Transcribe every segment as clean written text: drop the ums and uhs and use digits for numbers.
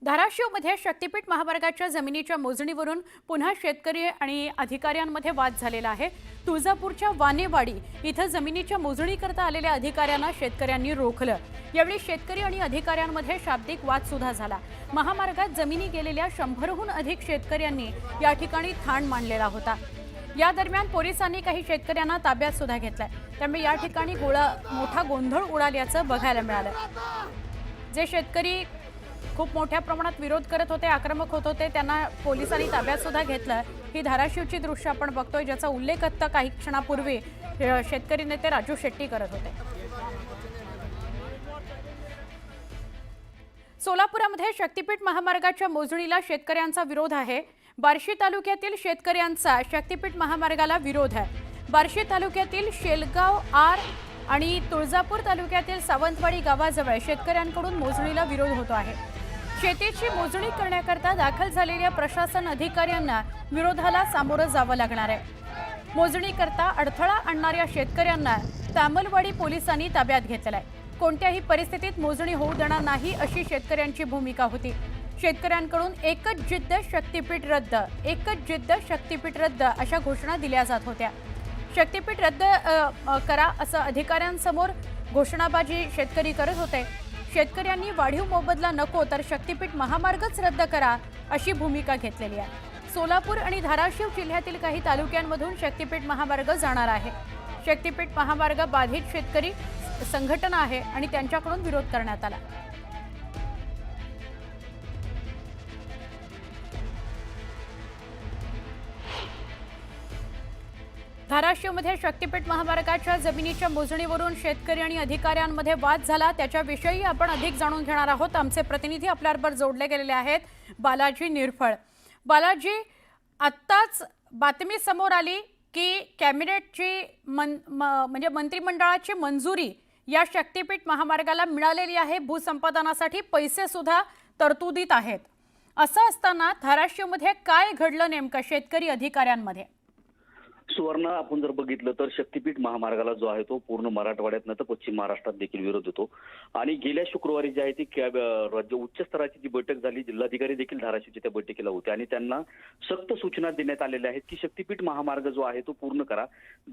धाराशिवमध्ये शक्तीपीठ महामार्गाच्या जमिनीच्या मोजणीवरून पुन्हा शेतकरी आणि अधिकाऱ्यांमध्ये वाद झालेला आहे। तुळजापूरच्या वानेवाडी इथं जमिनीच्या मोजणीकरता आलेल्या अधिकाऱ्यांना शेतकऱ्यांनी रोखलं। यावेळी शेतकरी आणि अधिकाऱ्यांमध्ये शाब्दिक वाद सुद्धा झाला। महामार्गात जमिनी गेलेल्या 100हून अधिक शेतकऱ्यांनी या ठिकाणी ठाण मांडलेला होता। या दरम्यान पोलिसांनी काही शेतकऱ्यांना ताब्यात सुद्धा घेतलाय। त्यामुळे या ठिकाणी मोठा गोंधळ उडाल्याचं बघायला मिळालं। जे शेतकरी खूप मोठ्या प्रमाणात विरोध करत होते, आक्रमक होत होते, त्यांना पोलिसांनी ताब्यात सुद्धा घेतलं। ही धाराशिवची दृश्य आपण बघतोय, ज्याचा उल्लेख आता काही क्षणापूर्वी शेतकरी नेते राजू शेट्टी करत होते। सोलापुरामध्ये शक्तीपीठ महामार्गाच्या मोजणीला शेतकऱ्यांचा विरोध आहे। बार्शी तालुक्यातील शेतकऱ्यांचा शक्तीपीठ महामार्गाला विरोध आहे। बार्शी तालुक्यातील शेलगाव आर आणि तुळजापूर तालुक्यातील सावंतवाडी गावाजवळ शेतकऱ्यांकडून मोजणीला विरोध होतो आहे। शेतीची मोजणी करण्याकरता दाखल झालेल्या प्रशासन अधिकाऱ्यांना विरोधाला सामोरं जावं लागणार आहे। मोजणीकरता अडथळा आणणाऱ्या शेतकऱ्यांना तामलवाडी पोलिसांनी ताब्यात घेतलंय। कोणत्याही परिस्थितीत मोजणी होऊ देणार नाही अशी शेतकऱ्यांची भूमिका होती। शेतकऱ्यांकडून एकच जिद्द शक्तीपीठ रद्द, एकच जिद्द शक्तीपीठ रद्द अशा घोषणा दिल्या जात होत्या। शक्तीपीठ रद्द करा असं अधिकाऱ्यांसमोर घोषणाबाजी शेतकरी करत होते। शेतकऱ्यांनी वाढीव मोबदला नको तर शक्तीपीठ महामार्गच रद्द करा अशी भूमिका घेतलेली आहे। सोलापूर आणि धाराशिव जिल्ह्यातील काही तालुक्यांमधून शक्तीपीठ महामार्ग जाणार आहे। शक्तीपीठ महामार्ग बाधित शेतकरी संघटना आहे आणि त्यांच्याकडून विरोध करण्यात आला। धाराशिवमध्ये शक्तीपीठ महामार्गाच्या जमिनीच्या मोजणीवरून शेतकरी आणि अधिकाऱ्यांमध्ये वाद झाला। त्याच्याविषयी आपण अधिक जाणून घेणार आहोत। आमचे प्रतिनिधी आपल्याबरोबर जोडले गेलेले आहेत, बालाजी निरफळ। बालाजी, आत्ताच बातमी समोर आली की कॅबिनेटची म्हणजे मंत्रिमंडळाची मंजुरी या शक्तीपीठ महामार्गाला मिळालेली आहे। भूसंपादनासाठी पैसे सुद्धा तरतुदीत आहेत। असं असताना धाराशिवमध्ये काय घडलं नेमकं शेतकरी अधिकाऱ्यांमध्ये? सुवर्ण, आपण जर बघितलं तर शक्तीपीठ महामार्गाला जो आहे तो पूर्ण मराठवाड्यात न तर पश्चिम महाराष्ट्रात देखील विरोध होतो। आणि गेल्या शुक्रवारी जी आहे ती राज्य उच्च स्तराची जी बैठक झाली, जिल्हाधिकारी देखील धाराशिवच्या त्या बैठकीला होते आणि त्यांना सक्त सूचना देण्यात आलेल्या आहेत की शक्तीपीठ महामार्ग जो आहे तो पूर्ण करा।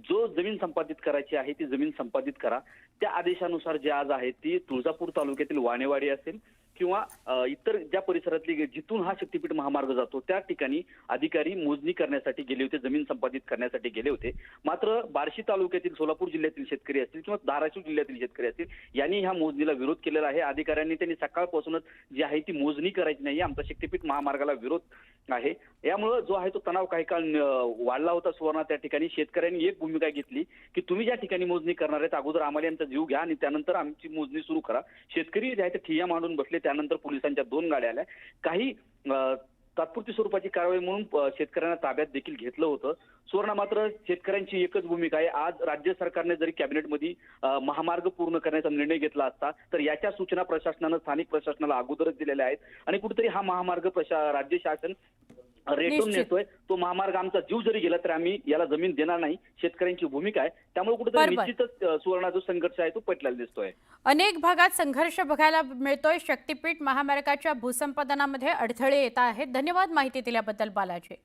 जो जमीन संपादित करायची आहे ती जमीन संपादित करा। त्या आदेशानुसार जे आज आहे ती तुळजापूर तालुक्यातील वानेवाडी असेल किंवा इतर ज्या परिसरातली जिथून हा शक्तीपीठ महामार्ग जातो त्या ठिकाणी अधिकारी मोजणी करण्यासाठी गेले होते, जमीन संपादित करण्यासाठी गेले होते। मात्र बार्शी तालुक्यातील, सोलापूर जिल्ह्यातील शेतकरी असतील किंवा धाराशिव जिल्ह्यातील शेतकरी असतील यांनी ह्या मोजणीला विरोध केलेला आहे। अधिकाऱ्यांनी त्यांनी सकाळपासूनच जी आहे ती मोजणी करायची नाही, आमचा शक्तीपीठ महामार्गाला विरोध आहे। यामुळे जो आहे तो तणाव काही काळ वाढला होता। सुवर्ण, त्या ठिकाणी शेतकऱ्यांनी एक भूमिका घेतली की तुम्ही ज्या ठिकाणी मोजणी करणार आहेत अगोदर आम्हाला आमचा जीव घ्या आणि त्यानंतर आमची मोजणी सुरू करा। शेतकरी जे आहे ते ठिय्या मांडून बसले। त्यानंतर पोलिसांच्या 2 गाड्या आल्या। काही तात्पुरती स्वरूपाची कारवाई म्हणून शेतकऱ्यांना ताब्यात देखील घेतलं होतं। सुवर्ण, मात्र शेतकऱ्यांची एकच भूमिका आहे। आज राज्य सरकारने जरी कॅबिनेटमध्ये महामार्ग पूर्ण करण्याचा निर्णय घेतला असता तर याच्या सूचना प्रशासनानं स्थानिक प्रशासनाला अगोदरच दिलेल्या आहेत आणि कुठेतरी हा महामार्ग राज्य शासन रेटून नेतोय। तो महामार्ग आमचा जीव जरी गेला तर आम्ही याला जमीन देणार नाही, शेतकऱ्यांची भूमिका आहे। त्यामुळे कुठेतरी निश्चितच सुवर्ण जो संघर्ष आहे तो पेटलेला दिसतोय। अनेक भागात संघर्ष बघायला मिळतोय। शक्तीपीठ महामार्गाच्या भूसंपादनामध्ये अडथळे येत आहेत। धन्यवाद माहिती दिल्याबद्दल बालाजी।